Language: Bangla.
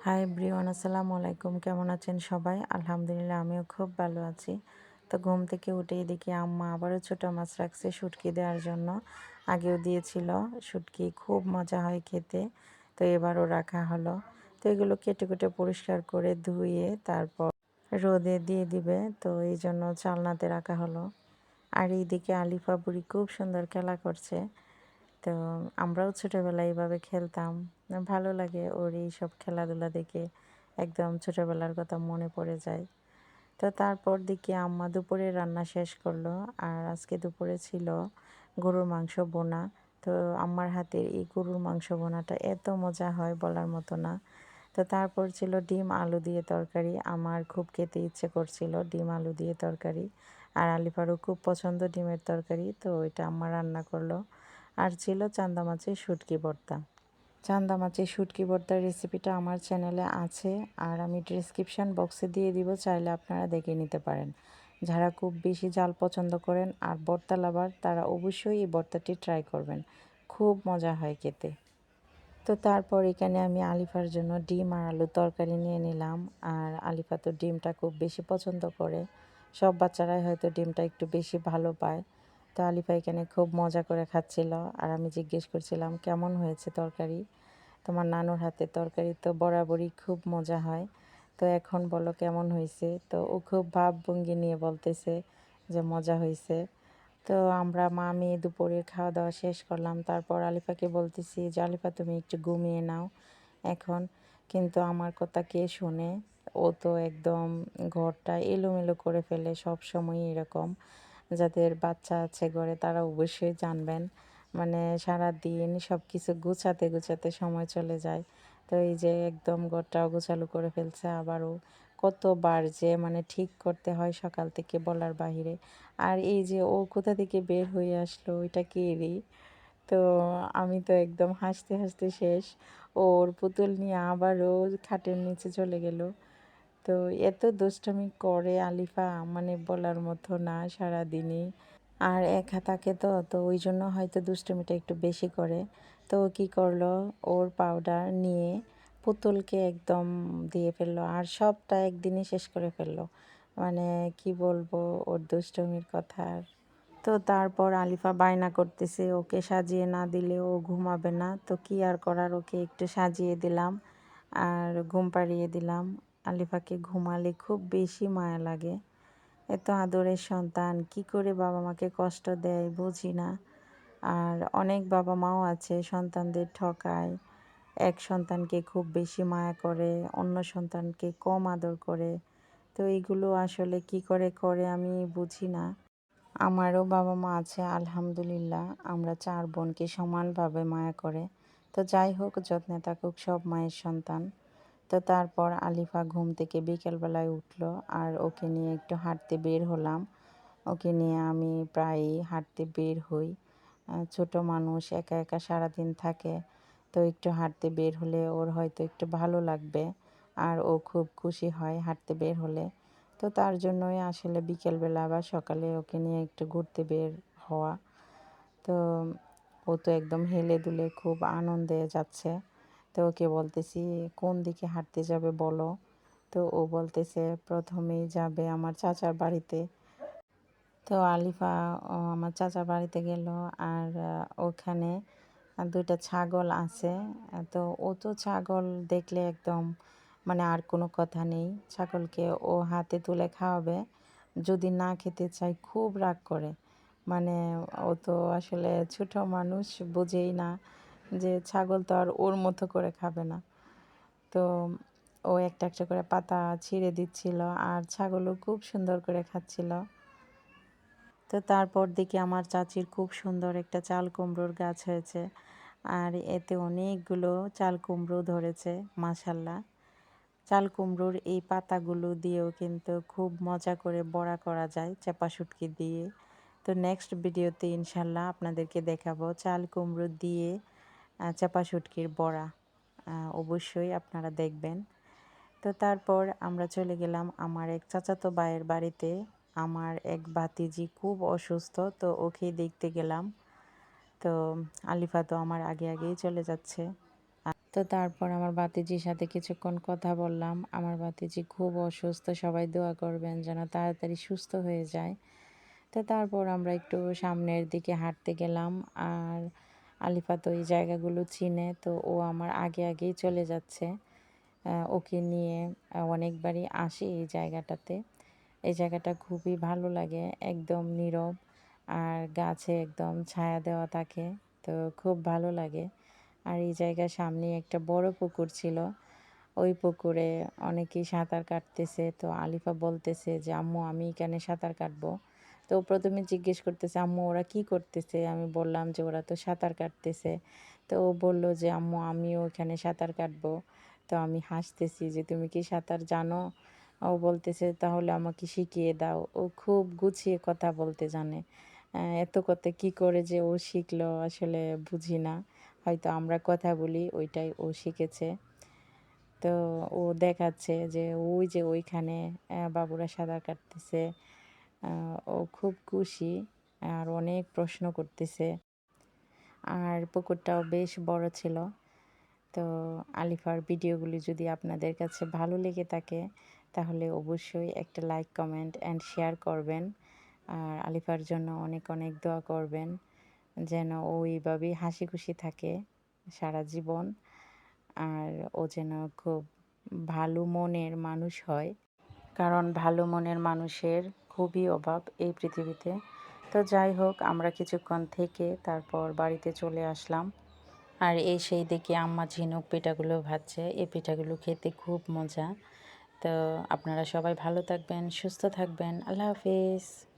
হাই এভরিওয়ান, আসসালামু আলাইকুম। কেমন আছেন সবাই? আলহামদুলিল্লাহ, আমিও খুব ভালো আছি। তো ঘুম থেকে উঠেই দেখি আম্মা আবারও ছোটো মাছ রাখছে শুটকি দেওয়ার জন্য। আগেও দিয়েছিল শুটকি, খুব মজা হয় খেতে। তো এবারও রাখা হলো। তো এগুলো কেটে কেটে পরিষ্কার করে ধুয়ে তারপর রোদে দিয়ে দিবে। তো এই জন্য চালনাতে রাখা হলো। আর এইদিকে আলিফা বুড়ি খুব সুন্দর খেলা করছে। তো আমরাও ছোটোবেলায় এইভাবে খেলতাম। ভালো লাগে ওর এইসব খেলাধুলা দেখে, একদম ছোটোবেলার কথা মনে পড়ে যায়। তো তারপর দিকে আম্মা দুপুরে রান্না শেষ করলো। আর আজকে দুপুরে ছিল গরুর মাংস বোনা। তো আম্মার হাতের এই গরুর মাংস বোনাটা এত মজা হয় বলার মতো না। তো তারপর ছিল ডিম আলু দিয়ে তরকারি। আমার খুব খেতে ইচ্ছে করছিল ডিম আলু দিয়ে তরকারি। আর আলিফারও খুব পছন্দ ডিমের তরকারি, তো ওইটা আম্মা রান্না করলো। আর ছিল চান্দা মাছের শুটকি ভর্তা। চান্দা মাছের শুটকি ভর্তার রেসিপিটা আমার চ্যানেলে আছে, আর আমি ডেসক্রিপশান বক্সে দিয়ে দিব, চাইলে আপনারা দেখে নিতে পারেন। যারা খুব বেশি ঝাল পছন্দ করেন আর ভর্তা লাভার, তারা অবশ্যই এই ভর্তাটি ট্রাই করবেন। খুব মজা হয় খেতে। তো তারপর এখানে আমি আলিফার জন্য ডিম আর আলুর তরকারি নিয়ে নিলাম। আর আলিফা তো ডিমটা খুব বেশি পছন্দ করে। সব বাচ্চারাই হয়তো ডিমটা একটু বেশি ভালো পায়। তো আলিফা এখানে খুব মজা করে খাচ্ছিল। আর আমি জিজ্ঞেস করছিলাম, কেমন হয়েছে তরকারি? তোমার নানুর হাতের তরকারি তো বরাবরই খুব মজা হয়। তো এখন বলো কেমন হয়েছে? তো ও খুব ভাবভঙ্গি নিয়ে বলতেছে যে মজা হয়েছে। তো আমরা মা মেয়ে দুপুরের খাওয়া দাওয়া শেষ করলাম। তারপর আলিফাকে বলতেছি যে, আলিফা তুমি একটু ঘুমিয়ে নাও এখন। কিন্তু আমার কথা কে শোনে? ও তো একদম ঘরটা এলোমেলো করে ফেলে, সব সময় এরকম। যাদের বাচ্চা আছে ঘরে তারা অবশ্যই জানবেন। মানে সারাদিন সব কিছু গুছাতে গুছাতে সময় চলে যায়। তো এই যে একদম ঘরটা অগোছালো করে ফেলছে। আবারও কতবার যে মানে ঠিক করতে হয় সকাল থেকে বলার বাহিরে। আর এই যে ও কোথা থেকে বের হয়ে আসলো, এটা কেরই? তো আমি তো একদম হাসতে হাসতে শেষ। ওর পুতুল নিয়ে আবারও খাটের নিচে চলে গেল। তো এত দুষ্টামি করে আলিফা, মানে বলার মতো না সারাদিনই। আর একা থাকে তো ওই জন্য হয়তো দুষ্টুমিটা একটু বেশি করে। তো ও কী করলো, ওর পাউডার নিয়ে পুতুলকে একদম দিয়ে ফেললো, আর সবটা একদিনই শেষ করে ফেললো। মানে কি বলবো ওর দুষ্টুমির কথা আর। তো তারপর আলিফা বায়না করতেছে, ওকে সাজিয়ে না দিলে ও ঘুমাবে না। তো কি আর করার, ওকে একটু সাজিয়ে দিলাম আর ঘুম পাড়িয়ে দিলাম। আলিফাকে ঘুমালে খুব বেশি মায়া লাগে। এত আদরের সন্তান কি করে বাবা মাকে কষ্ট দেয় বুঝি না। আর অনেক বাবা মাও আছে সন্তানদের ঠকায়, এক সন্তানকে খুব বেশি মায়া করে, অন্য সন্তানকে কম আদর করে। তো এইগুলো আসলে কি করে করে আমি বুঝি না। আমারও বাবা মা আছে আলহামদুলিল্লাহ, আমরা 4 বোনকে সমানভাবে মায়া করে। তো যাই হোক, যত্নে থাকুক সব মায়ের সন্তান। তো তারপর আলিফা ঘুম থেকে বিকেলবেলায় উঠলো, আর ওকে নিয়ে একটু হাঁটতে বের হলাম। ওকে নিয়ে আমি প্রায়ই হাঁটতে বের হই। ছোট মানুষ একা একা সারাদিন থাকে, তো একটু হাঁটতে বের হলে ওর হয়তো একটু ভালো লাগবে। আর ও খুব খুশি হয় হাঁটতে বের হলে। তো তার জন্যই আসলে বিকেলবেলা বা সকালে ওকে নিয়ে একটু ঘুরতে বের হওয়া। তো ও তো একদম হেলে দুলে খুব আনন্দে যাচ্ছে। তো ওকে বলতেছি, কোন দিকে হাঁটতে যাবে বলো? তো ও বলতেছে প্রথমেই যাবে আমার চাচার বাড়িতে। তো আলিফা আমার চাচার বাড়িতে গেল। আর ওখানে 2টা ছাগল আছে। তো ও তো ছাগল দেখলে একদম মানে আর কোনো কথা নেই। ছাগলকে ও হাতে তুলে খাওয়াবে। যদি না খেতে চায় খুব রাগ করে। মানে ও তো আসলে ছোট মানুষ, বোঝেই না যে ছাগল তো আর ওর মতো করে খাবে না। তো ও একটা একটা করে পাতা ছিঁড়ে দিচ্ছিল, আর ছাগলও খুব সুন্দর করে খাচ্ছিল। তো তারপর দেখি আমার চাচির খুব সুন্দর একটা চাল কুমড়োর গাছ হয়েছে। আর এতে অনেকগুলো চাল কুমড়ো ধরেছে মাশাল্লাহ। চাল কুমড়োর এই পাতাগুলো দিয়েও কিন্তু খুব মজা করে বড়া করা যায় চাপা শুটকি দিয়ে। তো নেক্সট ভিডিওতে ইনশাল্লাহ আপনাদেরকে দেখাবো চাল কুমড়ো দিয়ে চাপা শুটকির বড়া। অবশ্যই আপনারা দেখবেন। তো তারপর আমরা চলে গেলাম আমার এক চাচাতো ভাইয়ের বাড়িতে। আমার এক ভাতিজি খুব অসুস্থ, তো ওকে দেখতে গেলাম। তো আলিফা তো আমার আগে আগেই চলে যাচ্ছে। তো তারপর আমার ভাতিজির সাথে কিছুক্ষণ কথা বললাম। আমার ভাতিজি খুব অসুস্থ, সবাই দোয়া করবেন যেন তাড়াতাড়ি সুস্থ হয়ে যায়। তো তারপর আমরা একটু সামনের দিকে হাঁটতে গেলাম। আর আলিফা তো এই জায়গাগুলো চিনে, তো ও আমার আগে আগেই চলে যাচ্ছে। ওকে নিয়ে অনেকবারই আসি এই জায়গাটাতে। এই জায়গাটা খুবই ভালো লাগে, একদম নীরব আর গাছে একদম ছায়া দেওয়া থাকে, তো খুব ভালো লাগে। আর এই জায়গার সামনেই একটা বড় পুকুর ছিল, ওই পুকুরে অনেকেই সাঁতার কাটতেছে। তো আলিফা বলতেছে যে আম্মু আমি এখানে সাঁতার কাটবো। তো ও প্রথমে জিজ্ঞেস করতেছে আম্মু ওরা কি করতেছে, আমি বললাম যে ওরা তো সাঁতার কাটতেছে। তো ও বলল যে আম্মু আমিও এখানে সাঁতার কাটবো। তো আমি হাসতেছি যে তুমি কি সাঁতার জানো? ও বলতেছে তাহলে আমাকে শিখিয়ে দাও। ও খুব গুছিয়ে কথা বলতে জানে। এত কথা কি করে যে ও শিখলো আসলে বুঝি না। হয়তো আমরা কথা বলি ওইটাই ও শিখেছে। তো ও দেখাচ্ছে যে ওই যে ওইখানে বাবুরা সাঁতার কাটতেছে। ও খুব খুশি আর অনেক প্রশ্ন করতেছে। আর পুকুরটাও বেশ বড় ছিল। তো আলিফার ভিডিওগুলি যদি আপনাদের কাছে ভালো লেগে থাকে তাহলে অবশ্যই একটা লাইক, কমেন্ট অ্যান্ড শেয়ার করবেন। আর আলিফার জন্য অনেক অনেক দোয়া করবেন যেন ও এইভাবেই হাসি খুশি থাকে সারা জীবন। আর ও যেন খুব ভালো মনের মানুষ হয়, কারণ ভালো মনের মানুষের খুবই অভাব এই পৃথিবীতে। তো যাই হোক, আমরা কিছুক্ষণ থেকে তারপর বাড়িতে চলে আসলাম। আর এই সেই দেখি আম্মা ঝিনুক পিঠাগুলো ভাজছে। এই পিঠাগুলো খেতে খুব মজা। তো আপনারা সবাই ভালো থাকবেন, সুস্থ থাকবেন। আল্লাহ হাফিজ।